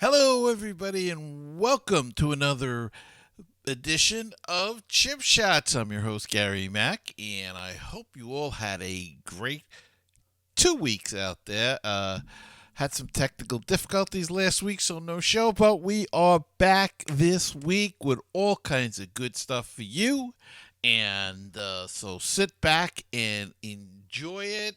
Hello, everybody, and welcome to another edition of Chip Shots. I'm your host, Gary Mack, and I hope you all had a great 2 weeks out there. Had some technical difficulties last week, so no show, but we are back this week with all kinds of good stuff for you. And so sit back and enjoy it.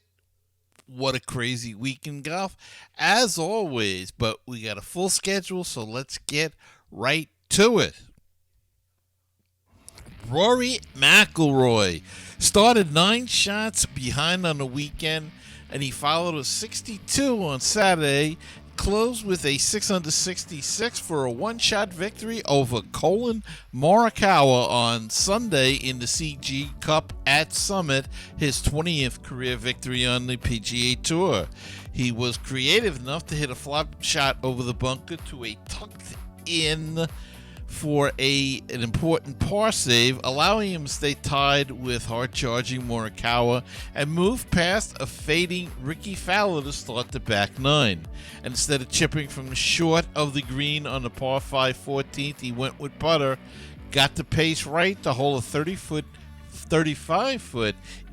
What a crazy week in golf, as always. But we got a full schedule, so let's get right to it. Rory McIlroy started 9 shots behind on the weekend, and he followed a 62 on Saturday, closed with a 6 under 66 for a one-shot victory over Colin Morikawa on Sunday in the CG Cup at Summit, his 20th career victory on the PGA Tour. He was creative enough to hit a flop shot over the bunker to a tucked in for an important par save, allowing him to stay tied with hard-charging Morikawa and move past a fading Rickie Fowler to start the back nine. And instead of chipping from short of the green on the par 5 14th, he went with putter, got the pace right to hold a 35-foot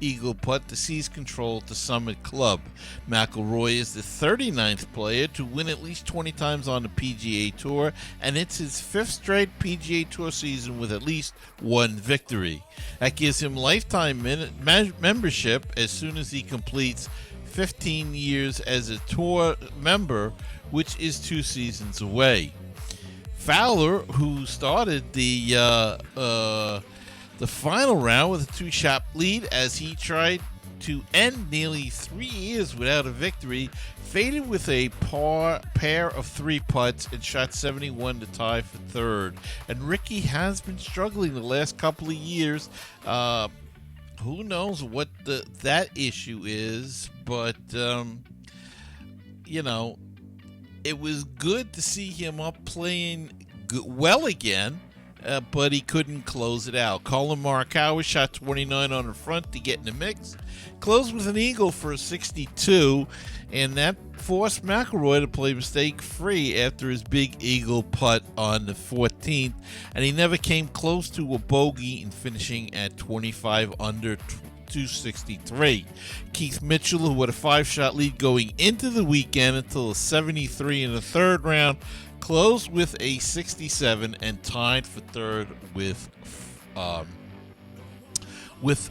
eagle putt to seize control at the Summit Club. McIlroy is the 39th player to win at least 20 times on the PGA Tour, and it's his 5th straight PGA Tour season with at least one victory. That gives him lifetime membership as soon as he completes 15 years as a tour member, which is 2 seasons away. Fowler, who started the final round with a 2-shot lead as he tried to end nearly 3 years without a victory, faded with a pair of 3 putts and shot 71 to tie for third. And Rickie has been struggling the last couple of years. Who knows what that issue is, but it was good to see him up playing well again. But he couldn't close it out. Colin Morikawa shot 29 on the front to get in the mix, closed with an eagle for a 62, and that forced McIlroy to play mistake-free after his big eagle putt on the 14th, and he never came close to a bogey in finishing at 25 under 263. Keith Mitchell, who had a 5-shot lead going into the weekend until a 73 in the third round, closed with a 67 and tied for third with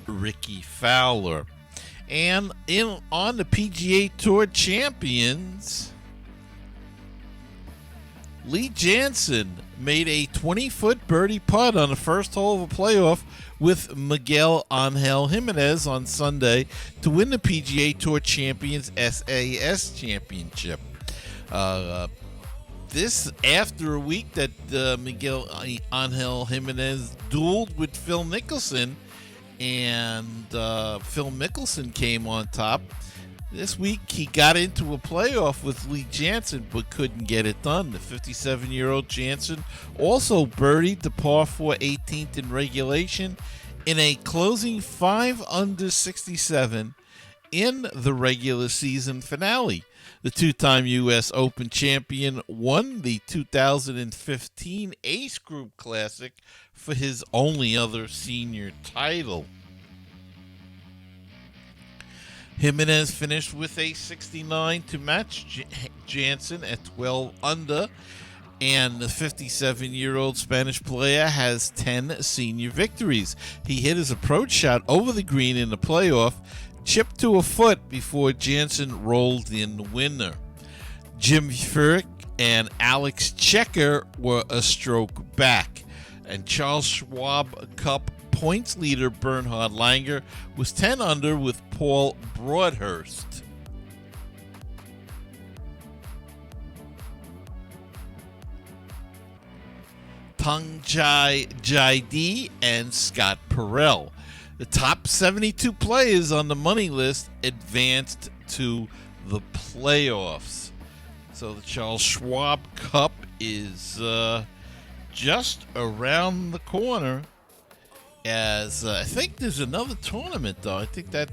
Rickie Fowler. And on the PGA Tour champions, Lee Jansen made a 20-foot birdie putt on the first hole of a playoff with Miguel Angel Jimenez on Sunday to win the PGA Tour Champions SAS Championship. This after a week that Miguel Angel Jimenez dueled with Phil Mickelson, and Phil Mickelson came on top. This week he got into a playoff with Lee Jansen but couldn't get it done. The 57-year-old Jansen also birdied the par 4 18th in regulation in a closing 5 under 67 in the regular season finale. The two-time U.S. Open champion won the 2015 Ace Group Classic for his only other senior title. Jimenez finished with a 69 to match Jansen at 12 under, and the 57-year-old Spanish player has 10 senior victories. He hit his approach shot over the green in the playoff, chipped to a foot before Jansen rolled in the winner. Jim Furyk and Alex Checker were a stroke back, and Charles Schwab Cup points leader Bernhard Langer was 10 under with Paul Broadhurst. Tongchai Jaidi and Scott Perel. The top 72 players on the money list advanced to the playoffs. So the Charles Schwab Cup is just around the corner. As I think there's another tournament, though. I think that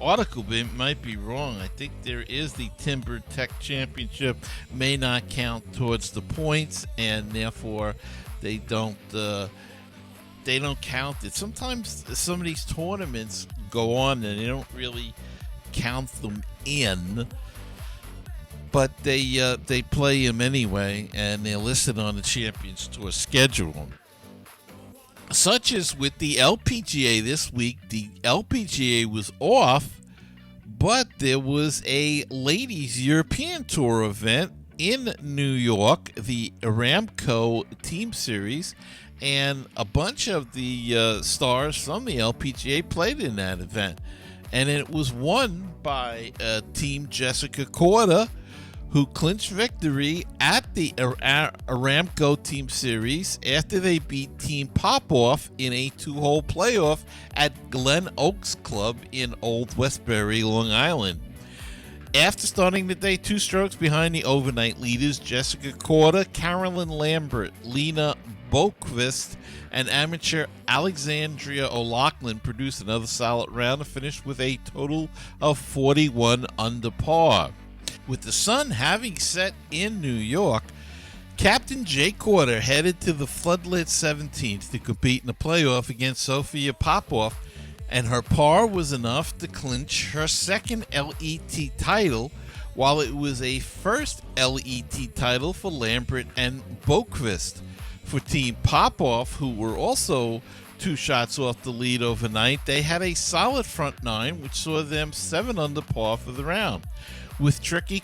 article, but it might be wrong. I think there is the Timber Tech Championship, may not count towards the points, and therefore they don't count it. Sometimes some of these tournaments go on and they don't really count them in, but they play them anyway, and they're listed on the Champions Tour schedule. Such as with the LPGA this week, the LPGA was off, but there was a ladies European Tour event in New York, the Aramco Team Series, and a bunch of the stars from the LPGA played in that event. And it was won by Team Jessica Korda, who clinched victory at the Aramco Team Series after they beat Team Popoff in a 2-hole playoff at Glen Oaks Club in Old Westbury, Long Island. After starting the day 2 strokes behind the overnight leaders, Jessica Korda, Carolyn Lambert, Lena Boquist, and amateur Alexandria O'Loughlin produced another solid round and finished with a total of 41 under par. With the sun having set in New York, Captain Jay Korda headed to the floodlit 17th to compete in the playoff against Sophia Popov, and her par was enough to clinch her second LET title, while it was a first LET title for Lambert and Boquist. For Team Popov, who were also 2 shots off the lead overnight, they had a solid front 9, which saw them 7 under par for the round. With tricky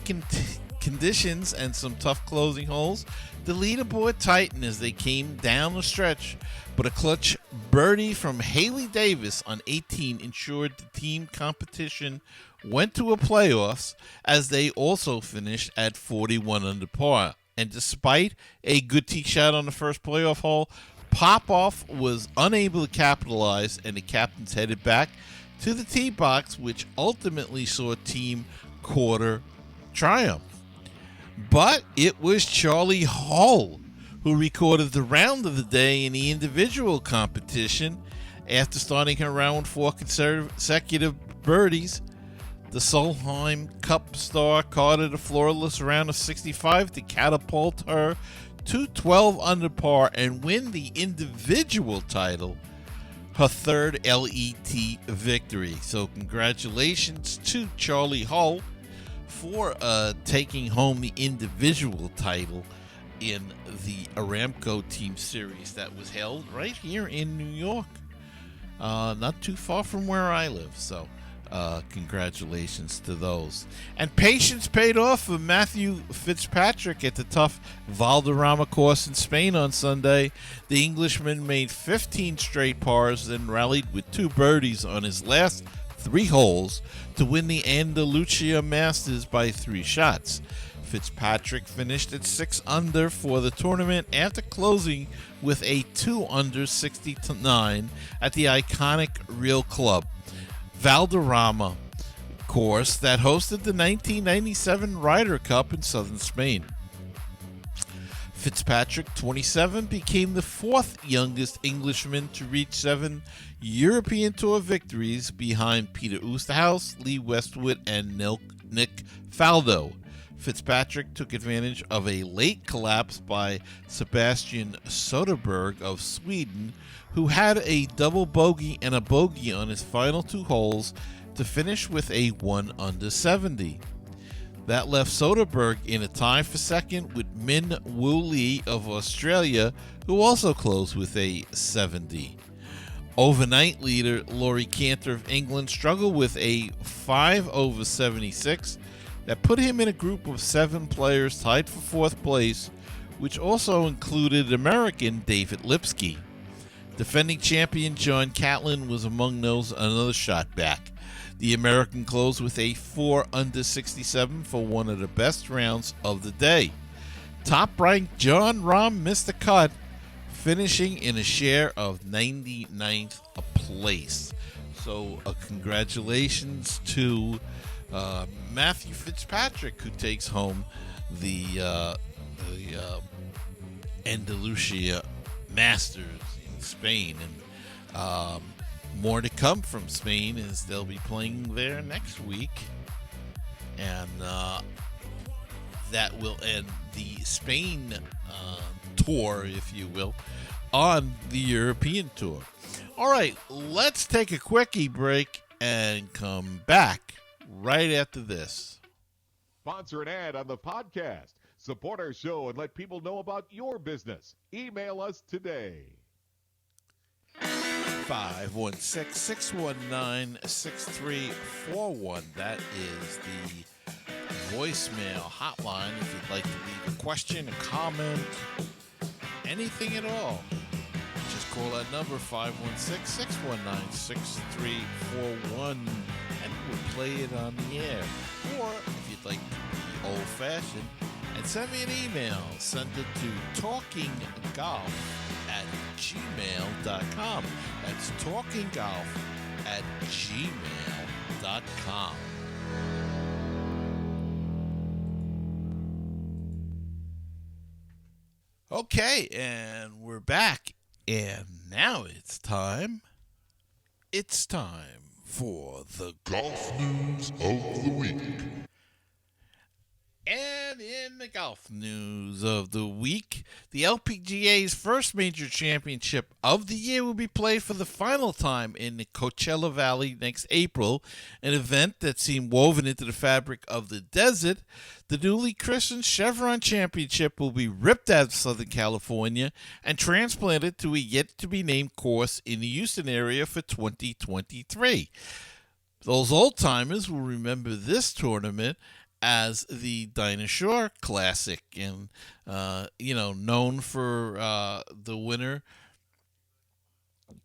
conditions and some tough closing holes, the leaderboard tightened as they came down the stretch, but a clutch birdie from Haley Davis on 18 ensured the team competition went to a playoffs, as they also finished at 41 under par. And despite a good tee shot on the first playoff hole, Popoff was unable to capitalize, and the captains headed back to the tee box, which ultimately saw Team Korda triumph. But it was Charlie Hull who recorded the round of the day in the individual competition. After starting her round with 4 consecutive birdies, the Solheim Cup star carded a flawless round of 65 to catapult her to 12 under par and win the individual title, her third LET victory. So congratulations to Charlie Hull for taking home the individual title in the Aramco Team Series that was held right here in New York, not too far from where I live. So congratulations to those. And patience paid off for Matthew Fitzpatrick at the tough Valderrama course in Spain on Sunday. The Englishman made 15 straight pars, then rallied with 2 birdies on his last 3 holes to win the Andalusia Masters by 3 shots. Fitzpatrick finished at 6 under for the tournament after closing with a 2 under 69 at the iconic Real Club Valderrama course that hosted the 1997 Ryder Cup in southern Spain. Fitzpatrick, 27, became the 4th youngest Englishman to reach 7 European Tour victories behind Peter Oosterhuis, Lee Westwood, and Nick Faldo. Fitzpatrick took advantage of a late collapse by Sebastian Soderberg of Sweden, who had a double bogey and a bogey on his final 2 holes to finish with a 1 under 70. That left Soderberg in a tie for second with Min Woo Lee of Australia, who also closed with a 70. Overnight leader Laurie Cantor of England struggled with a 5 over 76 that put him in a group of 7 players tied for 4th place, which also included American David Lipsky. Defending champion John Catlin was among those another shot back. The American closed with a 4 under 67 for one of the best rounds of the day. Top-ranked John Rahm missed the cut, finishing in a share of 99th place. So congratulations to Matthew Fitzpatrick, who takes home the Andalusia Masters in Spain. And More to come from Spain as they'll be playing there next week. And that will end the Spain tour, if you will, on the European tour. All right, let's take a quickie break and come back right after this. Sponsor an ad on the podcast. Support our show and let people know about your business. Email us today. 516-619-6341. That is the voicemail hotline if you'd like to leave a question, a comment, anything at all. Just call that number, 516-619-6341, and we'll play it on the air. Or if you'd like to be old-fashioned and send me an email, send it to talkinggolf@gmail.com. That's talkinggolf@gmail.com. Okay, and we're back. And now it's time. It's time for the Golf News of the Week. And in the golf news of the week, the LPGA's first major championship of the year will be played for the final time in the Coachella Valley next April, an event that seemed woven into the fabric of the desert. The newly christened Chevron Championship will be ripped out of Southern California and transplanted to a yet-to-be-named course in the Houston area for 2023. Those old-timers will remember this tournament as the Dinah Shore Classic, and known for the winner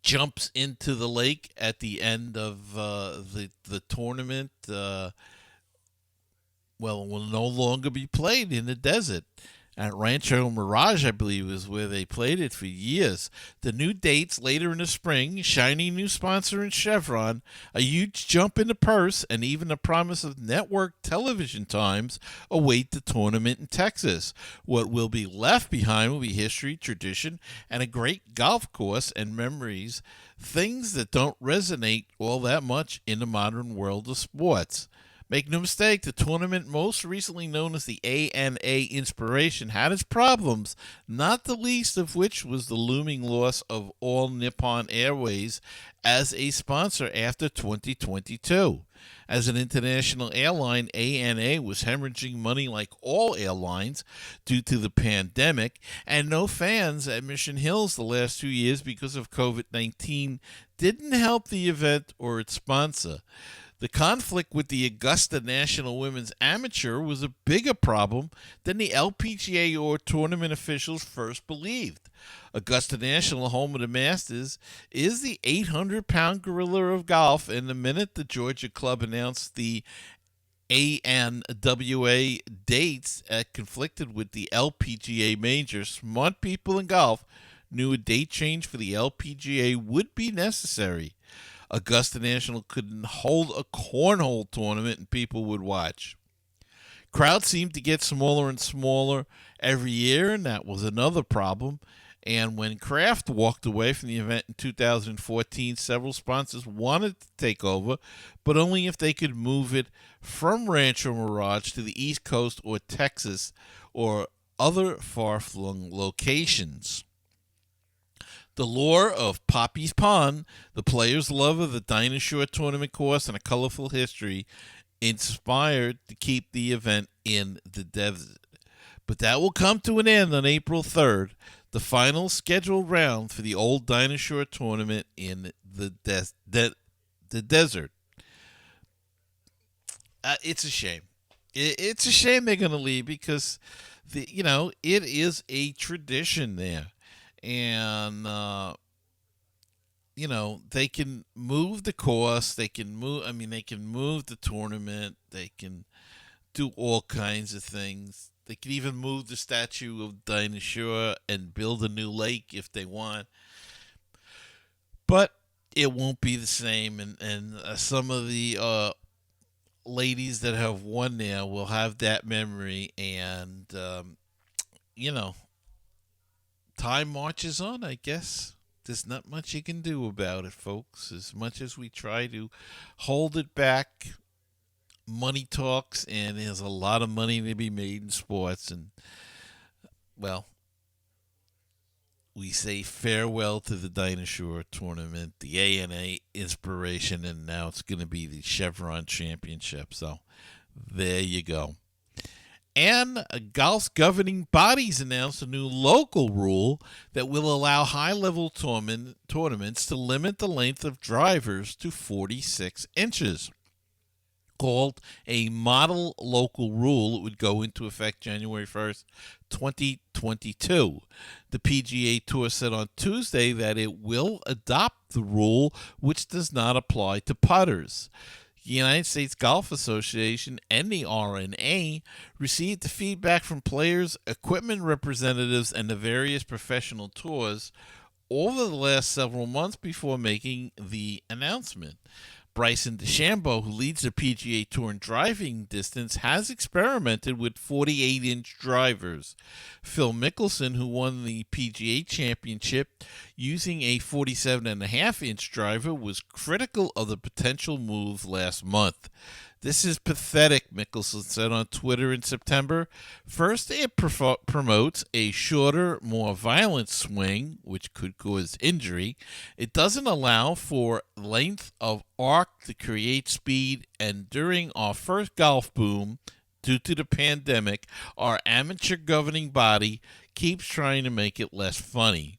jumps into the lake at the end of the tournament. Will no longer be played in the desert. At Rancho Mirage, I believe, is where they played it for years. The new dates later in the spring, shiny new sponsor in Chevron, a huge jump in the purse, and even the promise of network television times await the tournament in Texas. What will be left behind will be history, tradition, and a great golf course and memories, things that don't resonate all that much in the modern world of sports. Make no mistake, the tournament most recently known as the ANA Inspiration had its problems, not the least of which was the looming loss of All Nippon Airways as a sponsor after 2022. As an international airline, ANA was hemorrhaging money like all airlines due to the pandemic, and no fans at Mission Hills the last 2 years because of COVID-19 didn't help the event or its sponsor. The conflict with the Augusta National Women's Amateur was a bigger problem than the LPGA or tournament officials first believed. Augusta National, home of the Masters, is the 800-pound gorilla of golf, and the minute the Georgia club announced the ANWA dates conflicted with the LPGA major, smart people in golf knew a date change for the LPGA would be necessary. Augusta National couldn't hold a cornhole tournament and people would watch. Crowds seemed to get smaller and smaller every year, and that was another problem. And when Kraft walked away from the event in 2014, several sponsors wanted to take over, but only if they could move it from Rancho Mirage to the East Coast or Texas or other far-flung locations. The lure of Poppy's Pond, the players' love of the Dinah Shore tournament course, and a colorful history inspired to keep the event in the desert. But that will come to an end on April 3rd, the final scheduled round for the old Dinah Shore tournament in the desert. It's a shame. It's a shame they're going to leave because, it is a tradition there. And, they can move the course. They can move the tournament. They can do all kinds of things. They can even move the statue of Dinah Shore and build a new lake if they want. But it won't be the same. And some of the ladies that have won there will have that memory. And, time marches on, I guess. there's not much you can do about it, folks. As much as we try to hold it back, money talks, and there's a lot of money to be made in sports. And, well, we say farewell to the Dinah Shore tournament, the ANA Inspiration, and now it's going to be the Chevron Championship. So there you go. And golf's governing bodies announced a new local rule that will allow high-level tournaments to limit the length of drivers to 46 inches. Called a model local rule. It would go into effect January 1st, 2022. The PGA Tour said on Tuesday that it will adopt the rule, which does not apply to putters. The United States Golf Association and the R&A received the feedback from players, equipment representatives, and the various professional tours over the last several months before making the announcement. Bryson DeChambeau, who leads the PGA Tour in driving distance, has experimented with 48-inch drivers. Phil Mickelson, who won the PGA Championship using a 47.5-inch driver, was critical of the potential move last month. This is pathetic, Mickelson said on Twitter in September. First, it promotes a shorter, more violent swing, which could cause injury. It doesn't allow for length of arc to create speed, and during our first golf boom, due to the pandemic, our amateur governing body keeps trying to make it less fun.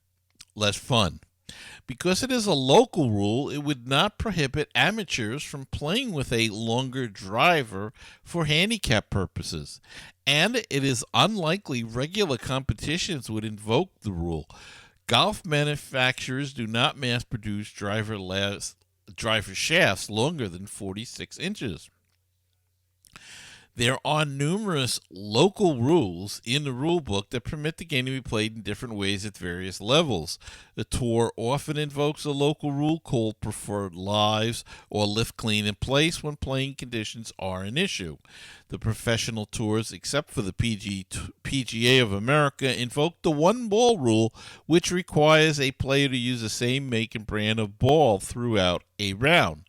Because it is a local rule, it would not prohibit amateurs from playing with a longer driver for handicap purposes, and it is unlikely regular competitions would invoke the rule. Golf manufacturers do not mass-produce driver shafts longer than 46 inches. There are numerous local rules in the rule book that permit the game to be played in different ways at various levels. The tour often invokes a local rule called preferred lives or lift clean in place when playing conditions are an issue. The professional tours, except for the PGA of America, invoke the one ball rule, which requires a player to use the same make and brand of ball throughout a round.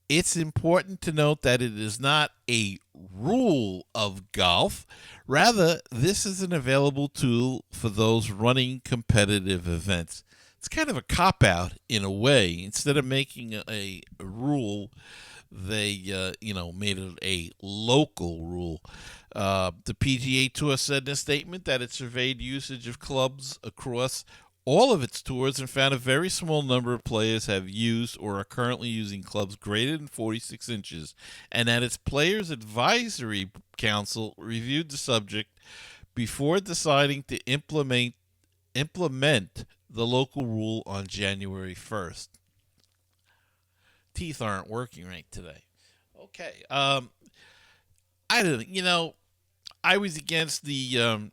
It's important to note that it is not a rule of golf. Rather, this is an available tool for those running competitive events. It's kind of a cop-out in a way. Instead of making a rule, they made it a local rule. The PGA Tour said in a statement that it surveyed usage of clubs across all of its tours and found a very small number of players have used or are currently using clubs greater than 46 inches, and that its Players Advisory Council reviewed the subject before deciding to implement the local rule on January 1st. Teeth aren't working right today. Okay. I was against the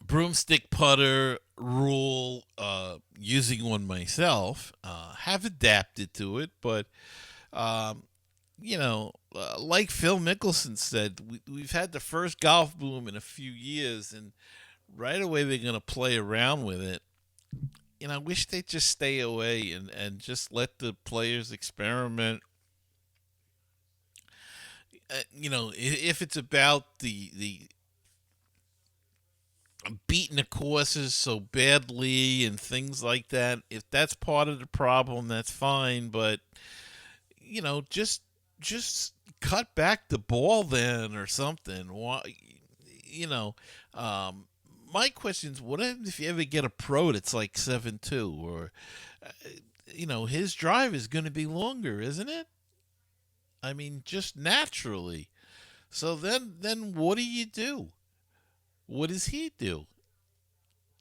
broomstick putter rule, using one myself. Have adapted to it, but like Phil Mickelson said, we've had the first golf boom in a few years, and right away they're going to play around with it. I wish they'd just stay away and just let the players experiment. If it's about the beating the courses so badly and things like that, if that's part of the problem, that's fine. But just cut back the ball then or something. My question is, what happens if you ever get a pro that's like 7'2", or his drive is going to be longer, isn't it? I mean, just naturally. So then what do you do? What does he do?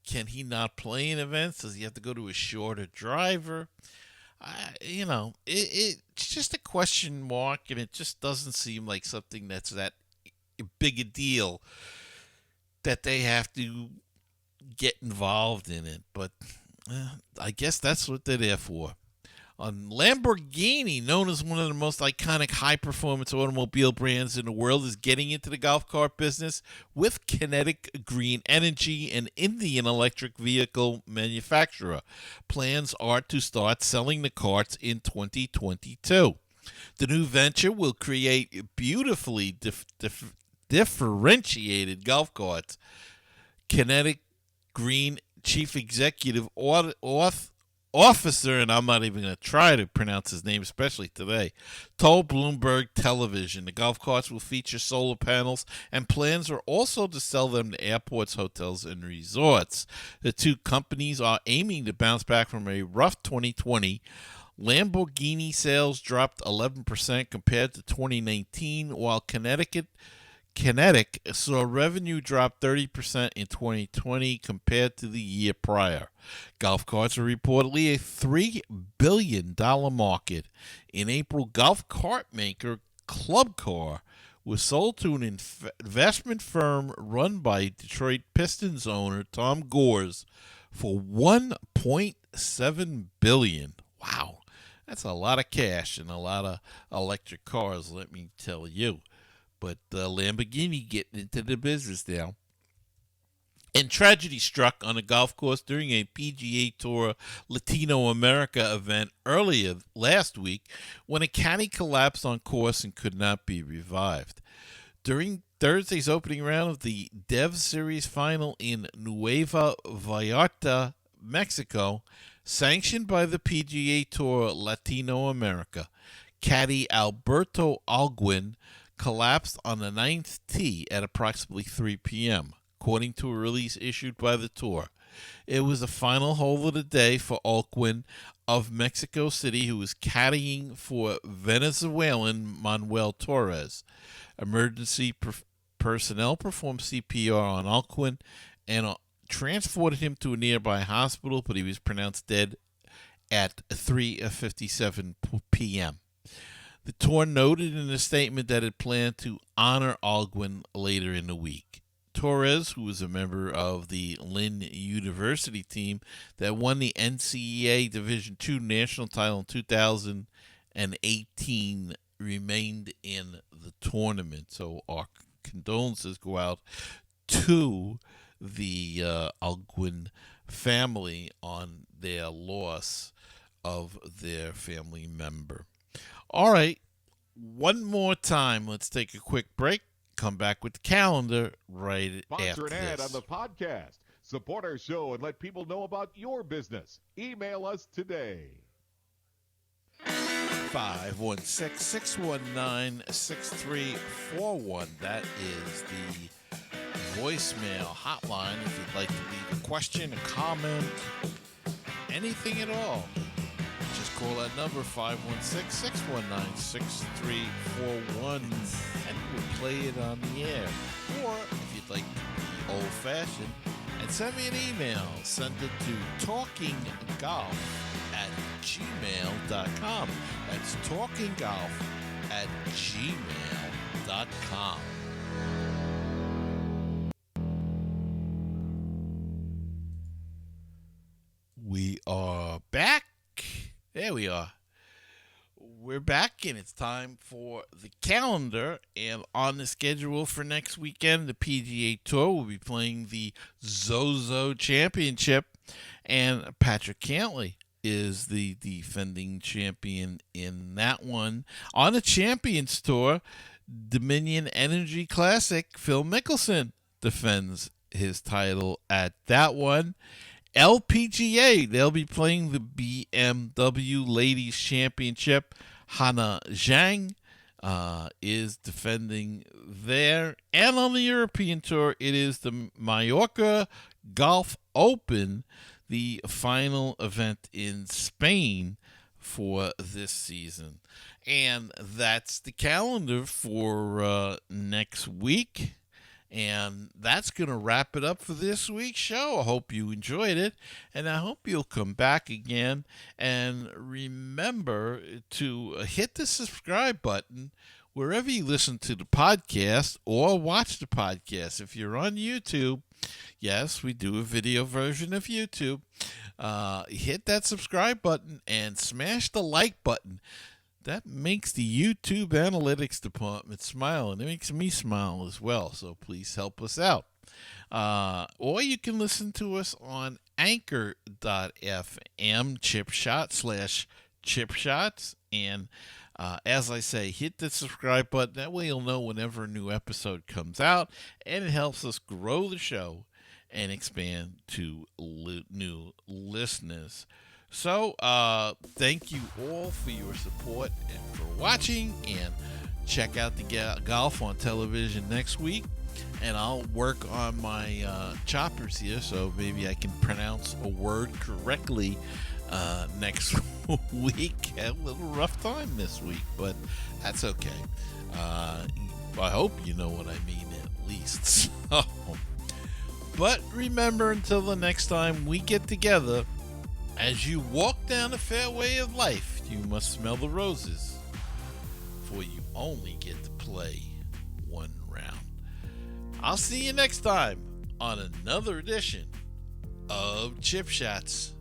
Can he not play in events? Does he have to go to a shorter driver? It's just a question mark, and it just doesn't seem like something that's that big a deal that they have to get involved in it. But I guess that's what they're there for. Lamborghini, known as one of the most iconic high-performance automobile brands in the world, is getting into the golf cart business with Kinetic Green Energy, an Indian electric vehicle manufacturer. Plans are to start selling the carts in 2022. The new venture will create beautifully differentiated golf carts. Kinetic Green Chief Executive Officer, and I'm not even going to try to pronounce his name, especially today, told Bloomberg Television the golf carts will feature solar panels, and plans are also to sell them to airports, hotels, and resorts. The two companies are aiming to bounce back from a rough 2020. Lamborghini sales dropped 11% compared to 2019, while Kinetic saw revenue drop 30% in 2020 compared to the year prior. Golf carts are reportedly a $3 billion market. In April, golf cart maker Club Car was sold to an investment firm run by Detroit Pistons owner Tom Gores for $1.7 billion. Wow, that's a lot of cash and a lot of electric cars, let me tell you. But Lamborghini getting into the business now. And tragedy struck on a golf course during a PGA Tour Latino America event earlier last week when a caddy collapsed on course and could not be revived. During Thursday's opening round of the Dev Series final in Nueva Vallarta, Mexico, sanctioned by the PGA Tour Latino America, caddy Alberto Alguin collapsed on the ninth tee at approximately 3 p.m., according to a release issued by the tour. It was the final hole of the day for Alcuin of Mexico City, who was caddying for Venezuelan Manuel Torres. Emergency personnel performed CPR on Alcuin and transported him to a nearby hospital, but he was pronounced dead at 3:57 p.m. The tour noted in a statement that it planned to honor Alguin later in the week. Torres, who was a member of the Lynn University team that won the NCAA Division II national title in 2018, remained in the tournament. So our condolences go out to the Alguin family on their loss of their family member. All right, one more time. Let's take a quick break. Come back with the calendar right Sponsor after an ad this. on the podcast. Support our show and let people know about your business. Email us today. 516-619-6341. That is the voicemail hotline if you'd like to leave a question, a comment, anything at all. Just call that number, 516-619-6341, and we'll play it on the air. Or, if you'd like to be old-fashioned, and send me an email, send it to talkinggolf@gmail.com. That's talkinggolf@gmail.com. We are back. There we are. We're back, and it's time for the calendar. And on the schedule for next weekend, the PGA Tour will be playing the Zozo Championship, and Patrick Cantlay is the defending champion in that one. On the Champions Tour, Dominion Energy Classic, Phil Mickelson defends his title at that one. LPGA, they'll be playing the BMW Ladies Championship. Hannah Zhang is defending there. And on the European Tour, it is the Mallorca Golf Open, the final event in Spain for this season. And that's the calendar for next week. And that's going to wrap it up for this week's show. I hope you enjoyed it, and I hope you'll come back again. And remember to hit the subscribe button wherever you listen to the podcast or watch the podcast. If you're on YouTube, Yes, we do a video version of YouTube. Hit that subscribe button and smash the like button. That makes the YouTube analytics department smile, and it makes me smile as well. So please help us out. Or you can listen to us on anchor.fm chipshot/chipshots. And as I say, hit the subscribe button. That way you'll know whenever a new episode comes out, and it helps us grow the show and expand to new listeners. So, thank you all for your support and for watching. And check out the golf on television next week. And I'll work on my choppers here, so maybe I can pronounce a word correctly next week. Had a little rough time this week, but that's okay. I hope you know what I mean at least. So, but remember, until the next time we get together, as you walk down the fairway of life, you must smell the roses, for you only get to play one round. I'll see you next time on another edition of Chip Shots.